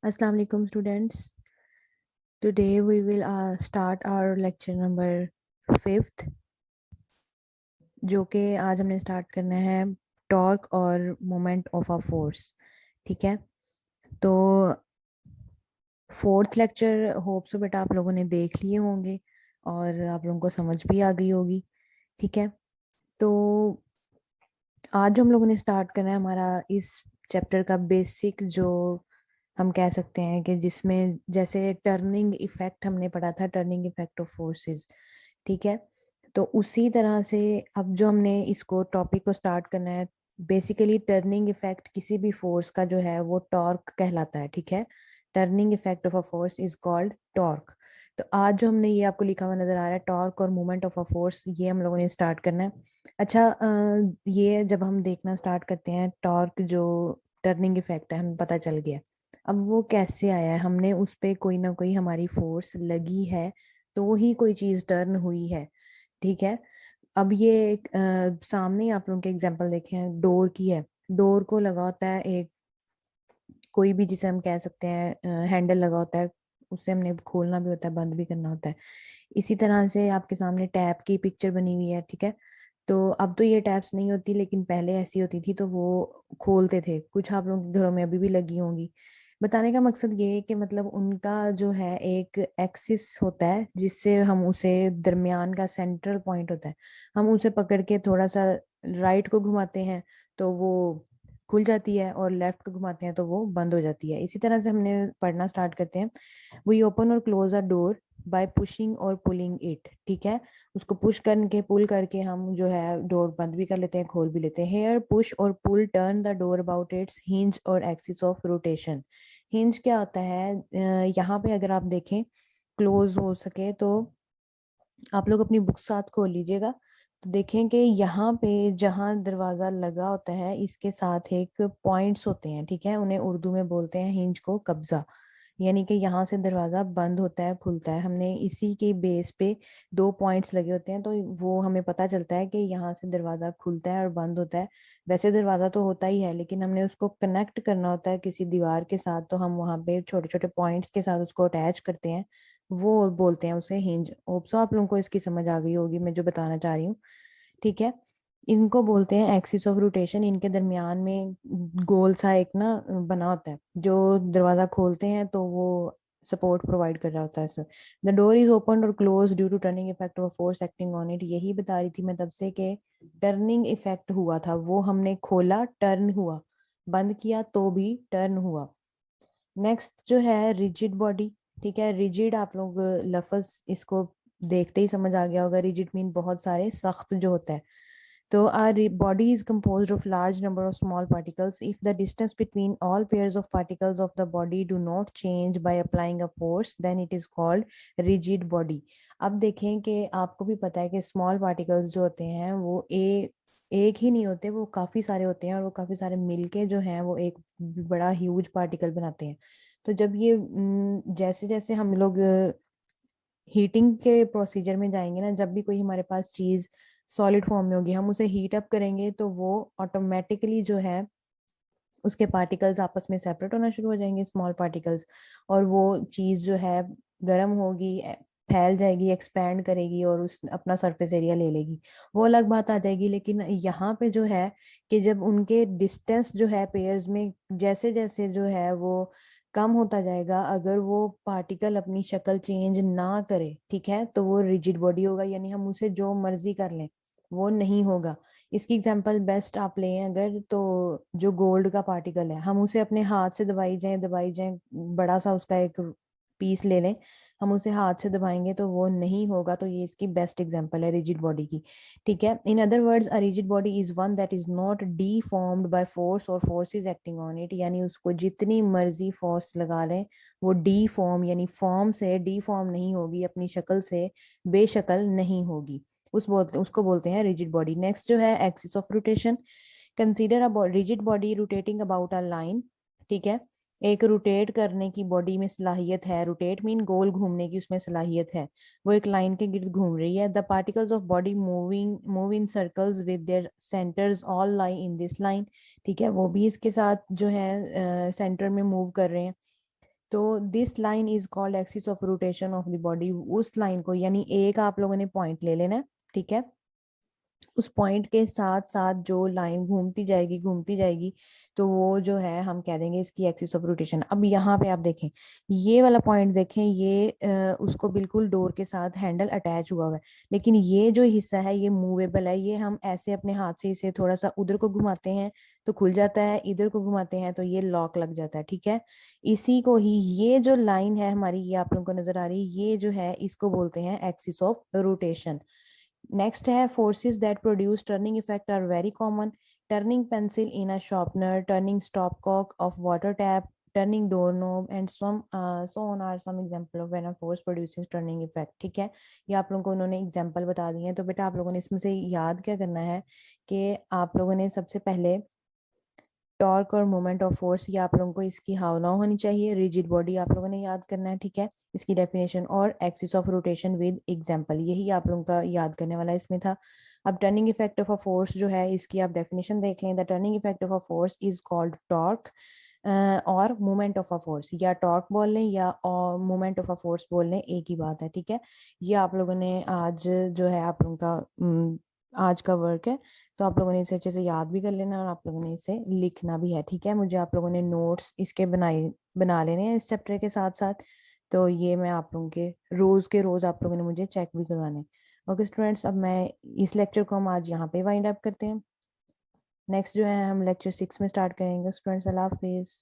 Assalamu alaikum students. Today we will start our lecture number 5th, जो कि आज हमने स्टार्ट करना है टॉर्क और मोमेंट ऑफ अ फोर्स। ठीक है, तो फोर्थ लेक्चर होप सो बेटा आप लोगों ने देख लिए होंगे और आप लोगों को समझ भी आ गई होगी। ठीक है, तो आज जो हम लोगों ने स्टार्ट करना है हमारा इस चैप्टर का बेसिक, जो हम कह सकते हैं कि जिसमें जैसे टर्निंग इफेक्ट हमने पढ़ा था, टर्निंग इफेक्ट ऑफ फोर्सेस। ठीक है, तो उसी तरह से अब जो हमने इसको टॉपिक को स्टार्ट करना है, बेसिकली टर्निंग इफेक्ट किसी भी फोर्स का जो है वो टॉर्क कहलाता है। ठीक है, turning effect of a force is called torque. तो आज जो हमने ये आपको लिखा हुआ नजर आ रहा है टॉर्क और मूवमेंट ऑफ अ फोर्स, ये हम लोगों ने स्टार्ट करना है। अच्छा, ये जब हम देखना स्टार्ट करते हैं टॉर्क जो टर्निंग इफेक्ट है हमें पता चल गया। अब वो कैसे आया है, हमने उस पे कोई ना कोई हमारी फोर्स लगी है तो ही कोई चीज टर्न हुई है। ठीक है, अब ये एक, सामने ही आप लोगों के एग्जांपल देखे हैं, डोर की है। डोर को लगा होता है एक, कोई भी जिसे हम कह सकते हैं हैंडल लगा होता है, उससे हमने खोलना भी होता है, बंद भी करना होता है। इसी तरह से आपके सामने टैप की पिक्चर बनी हुई है। ठीक है, तो अब तो ये टैप्स नहीं होती, लेकिन पहले ऐसी होती थी तो वो खोलते थे। कुछ आप लोगों के घरों में अभी भी लगी होंगी। बताने का मकसद ये है कि मतलब उनका जो है एक एक्सिस होता है जिससे हम उसे, दरमियान का सेंट्रल पॉइंट होता है, हम उसे पकड़ के थोड़ा सा राइट को घुमाते हैं तो वो खुल जाती है, और लेफ्ट को घुमाते हैं तो वो बंद हो जाती है। इसी तरह से हमने पढ़ना स्टार्ट करते हैं। वी ओपन और क्लोज अ डोर बाय पुशिंग और पुलिंग इट। ठीक है, उसको पुश करके पुल करके हम जो है डोर बंद भी कर लेते हैं, खोल भी लेते हैं। हेयर पुश और pull turn the door about its hinge और एक्सिस ऑफ रोटेशन। हिंज क्या होता है, यहाँ पे अगर आप देखें क्लोज हो सके तो आप लोग अपनी बुक साथ खोल लीजिएगा, तो देखें कि यहाँ पे जहाँ दरवाजा लगा होता है इसके साथ एक पॉइंट्स होते हैं। ठीक है, उन्हें उर्दू में बोलते हैं हिंज को कब्जा। यानी कि यहाँ से दरवाजा बंद होता है खुलता है, हमने इसी के बेस पे दो पॉइंट्स लगे होते हैं, तो वो हमें पता चलता है कि यहाँ से दरवाजा खुलता है और बंद होता है। वैसे दरवाजा तो होता ही है, लेकिन हमने उसको कनेक्ट करना होता है किसी दीवार के साथ, तो हम वहाँ पे छोटे छोटे पॉइंट्स के साथ उसको अटैच करते हैं, वो बोलते हैं उसे हिंज। होप सो आप लोगों को इसकी समझ आ गई होगी मैं जो बताना चाह रही हूँ। ठीक है, इनको बोलते हैं एक्सिस ऑफ रोटेशन। इनके दरमियान में गोल सा एक ना बना होता है, जो दरवाजा खोलते हैं तो वो सपोर्ट प्रोवाइड कर रहा होता है। द डोर इज ओपन और close due to turning effect of force acting on it. यही बता रही थी मैं तब से कि टर्निंग इफेक्ट हुआ था, वो हमने खोला टर्न हुआ, बंद किया तो भी टर्न हुआ। नेक्स्ट जो है रिजिड बॉडी। ठीक है, रिजिड आप लोग लफ्ज इसको देखते ही समझ आ गया होगा, रिजिड मीन बहुत सारे, सख्त जो होता है। तो our body is composed of large number of small particles. If the distance between all pairs of particles of the body do not change by applying a force, then it is called rigid body. अब देखें कि आपको भी पता है कि small particles जो होते हैं वो एक ही नहीं होते, वो काफी सारे होते हैं, और वो काफी सारे मिलके जो हैं वो एक बड़ा ह्यूज पार्टिकल बनाते हैं। तो जब ये जैसे जैसे हम लोग हीटिंग के प्रोसीजर में जाएंगे ना, जब भी कोई हमारे पास चीज सॉलिड फॉर्म में होगी हम उसे हीट अप करेंगे तो वो ऑटोमेटिकली जो है उसके पार्टिकल्स आपस में सेपरेट होना शुरू हो जाएंगे, स्मॉल पार्टिकल्स, और वो चीज जो है गर्म होगी, फैल जाएगी, एक्सपैंड करेगी और उस अपना सरफेस एरिया ले लेगी, वो अलग बात आ जाएगी। लेकिन यहाँ पे जो है कि जब उनके डिस्टेंस जो है पेयर्स में जैसे जैसे जो है वो कम होता जाएगा, अगर वो पार्टिकल अपनी शक्ल चेंज ना करे, ठीक है, तो वो रिजिड बॉडी होगा, यानी हम उसे जो मर्जी कर लें वो नहीं होगा। इसकी एग्जांपल बेस्ट आप लें अगर, तो जो गोल्ड का पार्टिकल है हम उसे अपने हाथ से दबाई जाए, बड़ा सा उसका एक पीस ले लें, हम उसे हाथ से दबाएंगे तो वो नहीं होगा। तो ये इसकी बेस्ट एग्जांपल है रिजिड बॉडी की। ठीक है, in other words a rigid body is one that is not deformed by force और force is acting on it. यानी उसको जितनी मर्जी फोर्स लगा लें वो डीफॉर्म यानी फॉर्म से डीफॉर्म नहीं होगी, अपनी शक्ल से बेशक्ल नहीं होगी, उसको बोलते हैं रिजिड बॉडी। नेक्स्ट जो है axis of rotation. Consider a rigid body rotating about a line. ठीक है, एक रोटेट करने की बॉडी में सलाहियत है, रोटेट मीन गोल घूमने की उसमें सलाहियत है, वो एक लाइन के गिर्द घूम रही है। The particles of body move in circles with their centres all lie in this line. ठीक है, वो भी इसके साथ जो है सेंटर में मूव कर रहे हैं। तो this line is called axis of rotation of the body. उस लाइन को, यानी एक आप लोगों ने पॉइंट ले लेना है, ठीक है, उस पॉइंट के साथ साथ जो लाइन घूमती जाएगी, तो वो जो है हम कह देंगे इसकी एक्सिस ऑफ रोटेशन। अब यहाँ पे आप देखें, ये वाला पॉइंट देखें, ये उसको बिल्कुल डोर के साथ हैंडल अटैच हुआ हुआ है, लेकिन ये जो हिस्सा है ये मूवेबल है। ये हम ऐसे अपने हाथ से इसे थोड़ा सा उधर को घुमाते हैं तो खुल जाता है, इधर को घुमाते हैं तो ये लॉक लग जाता है, ठीक है। इसी को ही, ये जो लाइन है हमारी, ये आप लोगों को नजर आ रही है, ये जो है इसको बोलते हैं एक्सिस ऑफ रोटेशन। नेक्स्ट है forces that produce turning effect are very common. Turning pencil in a sharpener, turning stop cock of water tap, turning door knob and so on are some example of when a force produces turning effect. ठीक है, ये आप लोगों को उन्होंने example बता दिए हैं। तो बेटा आप लोगों ने इसमें से याद क्या करना है कि आप लोगों ने सबसे पहले टॉर्क और मोमेंट ऑफ फोर्स, ये आप लोगों को इसकी हावना होनी चाहिए। रिजिड बॉडी आप लोगों ने याद करना है, ठीक है, इसकी डेफिनेशन, और axis of rotation with example, यही आप लोगों का याद करने वाला इसमें था। अब turning effect of a force जो है, इसकी आप डेफिनेशन देख लें। The turning effect of a force is called torque और मोमेंट ऑफ अ फोर्स, या टॉर्क बोल लें या मोमेंट ऑफ अ फोर्स बोल लें, एक ही बात है, ठीक है। ये आप लोगों ने आज जो है आप लोगों का आज का वर्क है, तो आप लोगों ने इसे अच्छे से याद भी कर लेना और आप लोगों ने इसे लिखना भी है, ठीक है। मुझे आप लोगों ने नोट्स इसके बना लेने हैं इस चैप्टर के साथ साथ। तो ये मैं आप लोगों के रोज आप लोगों ने मुझे चेक भी करवाने। ओके स्टूडेंट्स, अब मैं इस लेक्चर को हम आज यहाँ पे वाइंड अप करते हैं। नेक्स्ट जो है हम लेक्चर 6 में स्टार्ट करेंगे स्टूडेंट्स। अल्लाह हाफिज़।